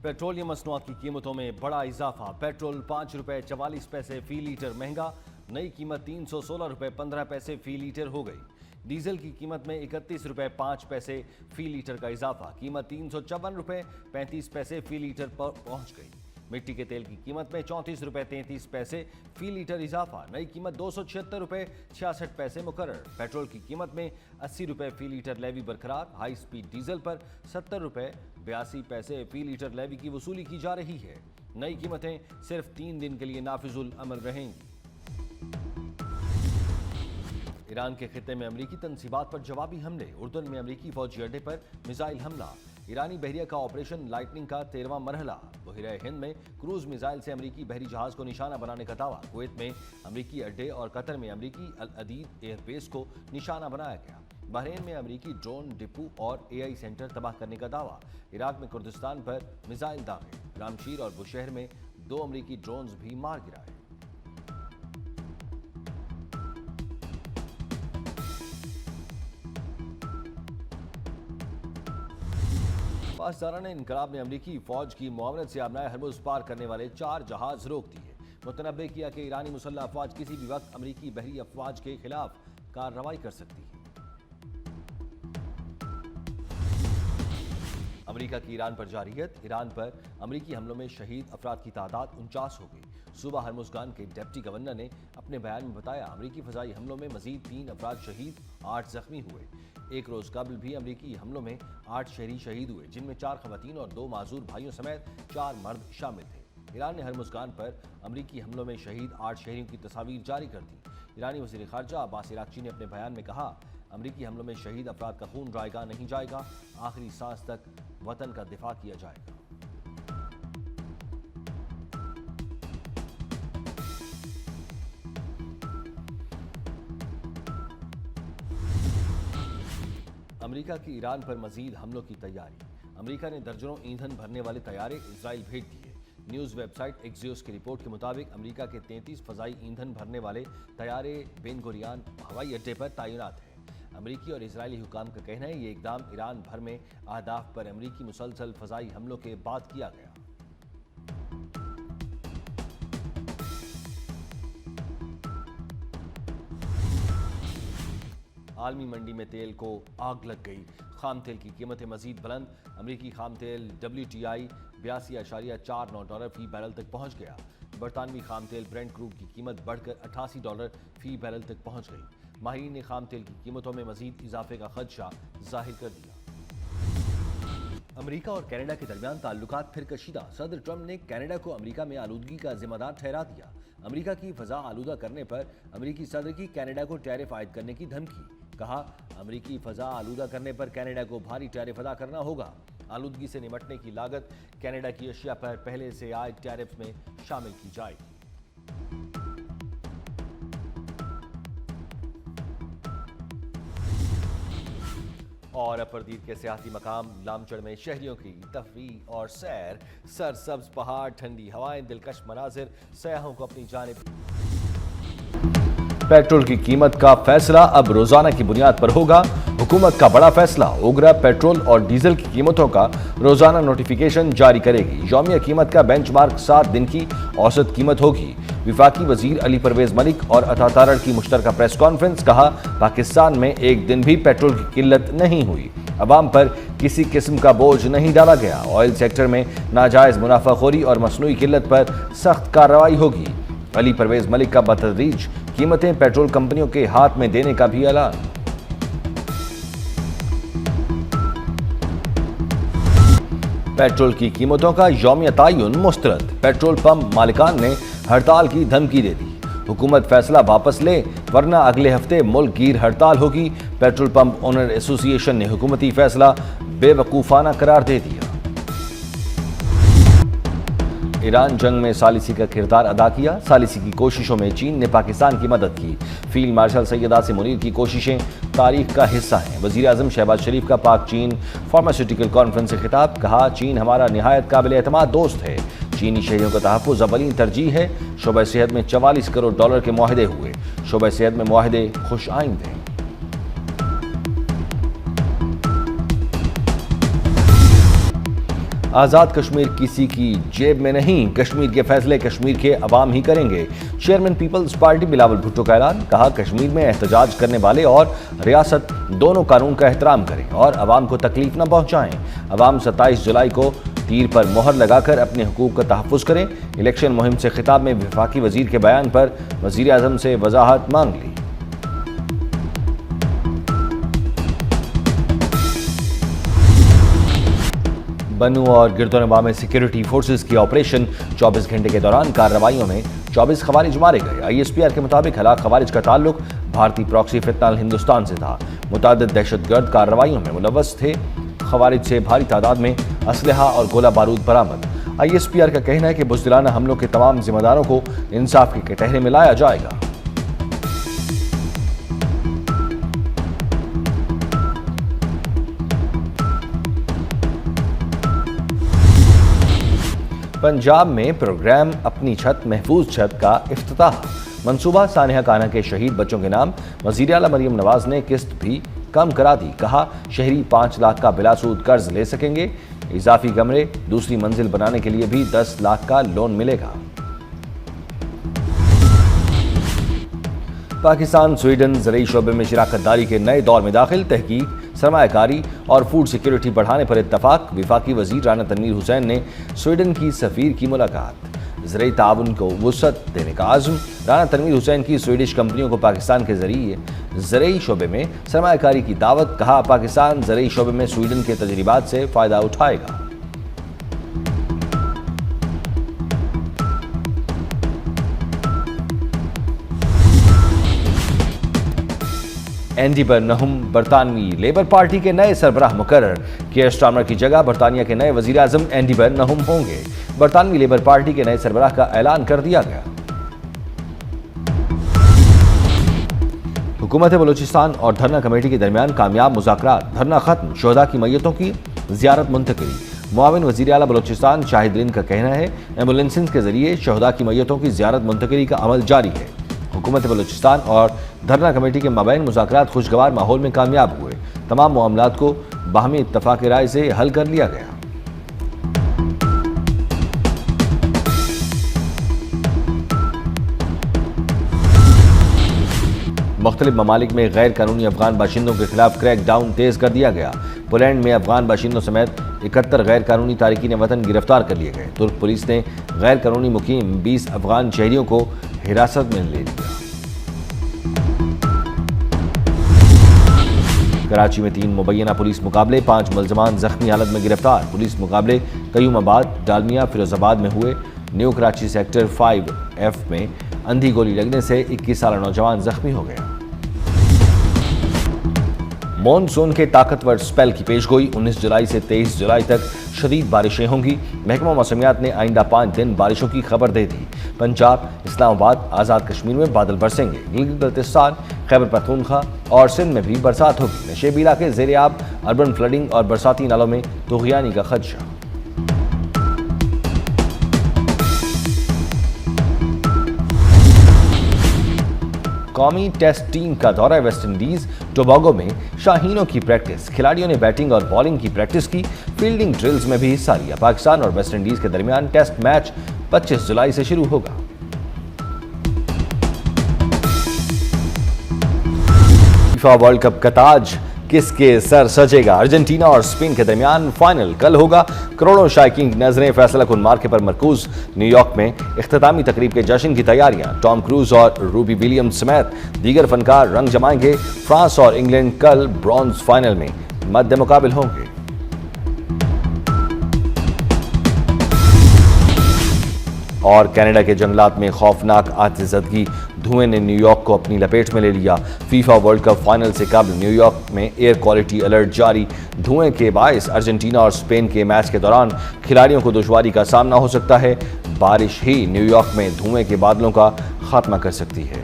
Petroleum मसनूआत की कीमतों में बड़ा इजाफा। पेट्रोल 5 रुपये 44 पैसे फी लीटर महंगा, नई कीमत 316 रुपये 15 पैसे फी लीटर हो गई। डीजल की कीमत में 31 रुपये 5 पैसे फी लीटर का इजाफा, कीमत 354 रुपये 35 पैसे फी लीटर पर पहुंच गई। मिट्टी के तेल की कीमत में 34 रुपये 33 पैसे फी लीटर इजाफा, नई कीमत 276 रुपये 66 पैसे मुकर्रर। पेट्रोल की कीमत में 80 रुपये फी लीटर लेवी बरकरार। हाई स्पीड डीजल पर 70 रुपये 82 पैसे फी लीटर लेवी की वसूली की जा रही है। नई कीमतें सिर्फ 3 दिन के लिए नाफिजुल अमल रहेंगी। ईरान के खित्ते में अमरीकी तनसीबात पर जवाबी हमले। उर्दन में अमरीकी फौजी अड्डे पर मिसाइल हमला। ईरानी बहरिया का ऑपरेशन लाइटनिंग का 13वां मरहला। बहरीए हिंद में क्रूज मिसाइल से अमरीकी बहरी जहाज को निशाना बनाने का दावा। कुवैत में अमरीकी अड्डे और कतर में अमरीकी अल अदीद एयरबेस को निशाना बनाया गया। बहरीन में अमरीकी ड्रोन डिपो और AI सेंटर तबाह करने का दावा। इराक में कुर्दिस्तान पर मिसाइल दागे। रामशीर और बुशहर में 2 अमरीकी ड्रोन्स भी मार गिराए। पासदारान इनकलाब ने अमरीकी फौज की मुआवनत से आबनाए हरमुज पार करने वाले 4 जहाज रोक दिए। मुतनब्बे किया कि ईरानी मुसल्लह अफवाज किसी भी वक्त अमरीकी बहरी अफवाज के खिलाफ कार्रवाई कर सकती है। अमरीका की ईरान पर जारियत। ईरान पर अमरीकी हमलों में शहीद अफराद की तादाद 49 हो गई। सूबा हरमुज़गान के डिप्टी गवर्नर ने अपने बयान में बताया, अमरीकी फजाई हमलों में मजीद 3 अफराद शहीद, 8 जख्मी हुए। एक रोज कबल भी अमरीकी हमलों में 8 शहरी शहीद हुए, जिनमें 4 खवातीन और 2 माजूर भाइयों समेत 4 मर्द शामिल थे। ईरान ने हरमुज़गान पर अमरीकी हमलों में शहीद 8 शहरियों की तस्वीर जारी कर दी। ईरानी वज़ीर ख़ारजा अब्बास इराक़ची ने अपने बयान में कहा, अमरीकी हमलों में शहीद अफराद का खून जाएगा नहीं जाएगा, आखिरी सांस तक वतन का दिफा किया जाएगा। अमरीका की ईरान पर मजीद हमलों की तैयारी। अमरीका ने दर्जनों ईंधन भरने वाले तैयारे इजराइल भेज दिए। न्यूज़ वेबसाइट एक्सियोस की रिपोर्ट के मुताबिक अमरीका के 33 फजाई ईंधन भरने वाले तैयारे बेन गुरियान हवाई अड्डे पर तैनात हैं। अमरीकी और इजरायली हुकाम का कहना है, ये इकदाम ईरान भर में अहदाफ पर अमरीकी मुसलसल फजाई हमलों के बाद किया गया। आलमी मंडी में तेल को आग लग गई। खाम तेल की कीमतें मजीद बुलंद। अमरीकी खाम तेल WTI $82.49 फी बैरल तक पहुंच गया। बरतानवी खाम तेल ब्रेंट क्रूड की कीमत बढ़कर $88 फी बैरल तक पहुंच गई। माहिरीन ने खाम तेल की कीमतों में मजीद इजाफे का खदशा जाहिर कर दिया। अमरीका और कनाडा के दरमियान ताल्लुकात फिर कशीदा। सदर ट्रंप ने कनाडा को अमरीका में आलूदगी का जिम्मेदार ठहरा दिया। अमरीका की फजा आलूदा करने पर अमरीकी सदर की कनाडा को टैरिफ आयद करने की धमकी। कहा, अमरीकी फजा आलूदा करने पर कनाडा को भारी टैरिफ अदा करना होगा। आलूदगी से निपटने की लागत कनाडा की अशिया पर पहले से आयद टैरिफ में शामिल की जाएगी। और अपरदीद के सियासी मकाम लामचड़ में शहरियों की तफरीह और सैर। सरसब्ज पहाड़, ठंडी हवाएं, दिलकश मनाजिर सयाहों को अपनी जानिब। पेट्रोल की कीमत का फैसला अब रोजाना की बुनियाद पर होगा। हुकूमत का बड़ा फैसला, ओगरा पेट्रोल और डीजल की कीमतों का रोजाना नोटिफिकेशन जारी करेगी। यौमिया कीमत का बेंचमार्क 7 दिन की औसत कीमत होगी। विफाकी वजीर अली परवेज मलिक और अता तारड़ की मुश्तरका प्रेस कॉन्फ्रेंस। कहा, पाकिस्तान में एक दिन भी पेट्रोल की किल्लत नहीं हुई। अवाम पर किसी किस्म का बोझ नहीं डाला गया। ऑयल सेक्टर में नाजायज मुनाफाखोरी और मसनूई किल्लत पर सख्त कार्रवाई होगी। अली परवेज मलिक का बतदरीज कीमतें पेट्रोल कंपनियों के हाथ में देने का भी ऐलान। पेट्रोल की कीमतों का यौमिया तायुन मुस्तरद। पेट्रोल पंप मालिकान ने हड़ताल की धमकी दे दी। हुकूमत फैसला वापस ले वरना अगले हफ्ते मुल्क गिर हड़ताल होगी। पेट्रोल पंप ओनर एसोसिएशन ने हुकूमती फैसला बेवकूफाना करार दे दिया। ईरान जंग में सालिसी का किरदार अदा किया। सालिसी की कोशिशों में चीन ने पाकिस्तान की मदद की। फील्ड मार्शल सैयद आसिम मुनीर की कोशिशें तारीख का हिस्सा हैं। वज़ीर आज़म शहबाज शरीफ का पाक चीन फार्मास्यूटिकल कॉन्फ्रेंस से खिताब। कहा, चीन हमारा निहायत काबिल एतमाद दोस्त है। चीनी शहरियों का तहफ़्फ़ुज़ अव्वलीन तरजीह है। शोबे सेहत में $44 करोड़ के मुआहदे हुए। शोबे सेहत में मुआहदे खुश आइंद हैं। आज़ाद कश्मीर किसी की जेब में नहीं, कश्मीर के फैसले कश्मीर के अवाम ही करेंगे। चेयरमैन पीपल्स पार्टी बिलावल भुट्टो का ऐलान। कहा, कश्मीर में एहतजाज करने वाले और रियासत दोनों कानून का एहतराम करें और अवाम को तकलीफ न पहुंचाएं। अवाम 27 जुलाई को तीर पर मोहर लगाकर अपने हुकूक का तहफ़्फ़ुज़ करें। इलेक्शन मुहिम से खिताब में वफाकी वजीर के बयान पर वजीर आज़म से वजाहत मांग ली। बन्नू और गिरदोनवा में सिक्योरिटी फोर्सेस की ऑपरेशन 24 घंटे के दौरान कार्रवाइयों में 24 खवारिज मारे गए। ISPR के मुताबिक हलाक खवारिज का ताल्लुक भारतीय प्रॉक्सी फितनाल हिंदुस्तान से था। मुतादिद दहशतगर्द कार्रवाइयों में मुलव्वस थे। खवारिज से भारी तादाद में असलहा और गोला बारूद बरामद। ISPR का कहना है कि बुज़दिलाना हमलों के तमाम जिम्मेदारों को इंसाफ के कटहरे में लाया जाएगा। पंजाब में प्रोग्राम अपनी छत महफूज छत का इफ्तिताह। मंसूबा सानिया काना के शहीद बच्चों के नाम। वज़ीर आला मरियम नवाज ने किस्त भी कम करा दी। कहा, शहरी 5 लाख का बिलासूद कर्ज ले सकेंगे। इजाफी कमरे दूसरी मंजिल बनाने के लिए भी 10 लाख का लोन मिलेगा। पाकिस्तान स्वीडन ज़रई शोबे में शराकतदारी के नए दौर में दाखिल। तहकीक, सरमायाकारी और फूड सिक्योरिटी बढ़ाने पर इत्तफाक। वफाकी वजीर राना तनवीर हुसैन ने स्वीडन की सफीर की मुलाकात। ज़रई ताउन को वुसअत देने का आज़म। राना तनवीर हुसैन की स्वीडिश कंपनियों को पाकिस्तान के जरिए ज़रई शोबे में सरमायाकारी की दावत। कहा, पाकिस्तान ज़रई शोबे में स्वीडन के तजर्बात से फ़ायदा उठाएगा। एंडी बर्नहम बरतानवी लेबर पार्टी के नए सरबराह मुकर्रर। केयर स्टार्मर की जगह बरतानिया के नए वजीर आजम एंडी बर्नहम होंगे। बरतानवी लेबर पार्टी के नए सरबराह का ऐलान कर दिया गया। हुकूमत बलूचिस्तान और धरना कमेटी के दरमियान कामयाब मुज़ाकरात। धरना खत्म, शोहदा की मैयतों की ज़ियारत मुंतकिली। मुआविन वज़ीर आला बलूचिस्तान शाहिद रिन का कहना है, एम्बुलेंसेस के जरिए शोहदा की मैयतों की ज़ियारत मुंतकिली का अमल जारी है। हुकूमत बलूचिस्तान और धरना कमेटी के माबैन मुज़ाकरात खुशगवार माहौल में कामयाब हुए। तमाम मामलात को बाहमी इत्तफाक़ राय से हल कर लिया गया। मुख्तलिफ ममालिक में गैर कानूनी अफगान बाशिंदों के खिलाफ क्रैक डाउन तेज कर दिया गया। पोलैंड में अफगान बाशिंदों समेत 71 गैर कानूनी तारकीन वतन गिरफ्तार कर लिए गए। तुर्क पुलिस ने गैर कानूनी मुकीम 20 अफगान शहरियों को हिरासत में ले लिया। कराची में 3 मुबैना पुलिस मुकाबले, 5 मुलजमान जख्मी हालत में गिरफ्तार। पुलिस मुकाबले कयूमाबाद, डालमिया, फिरोजाबाद में हुए। न्यू कराची सेक्टर 5F में अंधी गोली लगने से 21 साल नौजवान जख्मी हो गया। मॉनसून के ताकतवर स्पेल की पेशगोई। 19 जुलाई से 23 जुलाई तक शदीद बारिशें होंगी। महकमा मौसमियात ने आइंदा 5 दिन बारिशों की खबर दे दी। पंजाब, इस्लामाबाद, आज़ाद कश्मीर में बादल बरसेंगे। गिलगित बल्तिस्तान, खैबर पख्तूनख्वा और सिंध में भी बरसात होगी। नशेबी इलाके ज़ेरे आब, अर्बन फ्लडिंग और बरसाती नालों में तुग़यानी का खदशा। कौमी टेस्ट टीम का दौरा वेस्ट इंडीज। टोबागो में शाहीनों की प्रैक्टिस। खिलाड़ियों ने बैटिंग और बॉलिंग की प्रैक्टिस की। फील्डिंग ड्रिल्स में भी हिस्सा लिया। पाकिस्तान और वेस्ट इंडीज के दरमियान टेस्ट मैच 25 जुलाई से शुरू होगा। फीफा वर्ल्ड कप का ताज किसके सर सजेगा? अर्जेंटीना और स्पेन के दरमियान फाइनल कल होगा। करोड़ों शायकीन की नजरें फैसला कुन मार्के पर मरकूज। न्यूयॉर्क में इख्तितामी तकरीब के जश्न की तैयारियां। टॉम क्रूज और रूबी विलियम्स समेत दीगर फनकार रंग जमाएंगे। फ्रांस और इंग्लैंड कल ब्रॉन्ज फाइनल में मद्दे मुकाबिल होंगे। और कनाडा के जंगलात में खौफनाक आतिशज़दगी। धुएं ने न्यूयॉर्क को अपनी लपेट में ले लिया। फीफा वर्ल्ड कप फाइनल से कबल न्यूयॉर्क में एयर क्वालिटी अलर्ट जारी। धुएं के बायस अर्जेंटीना और स्पेन के मैच के दौरान खिलाड़ियों को दुश्वारी का सामना हो सकता है। बारिश ही न्यूयॉर्क में धुएं के बादलों का खात्मा कर सकती है।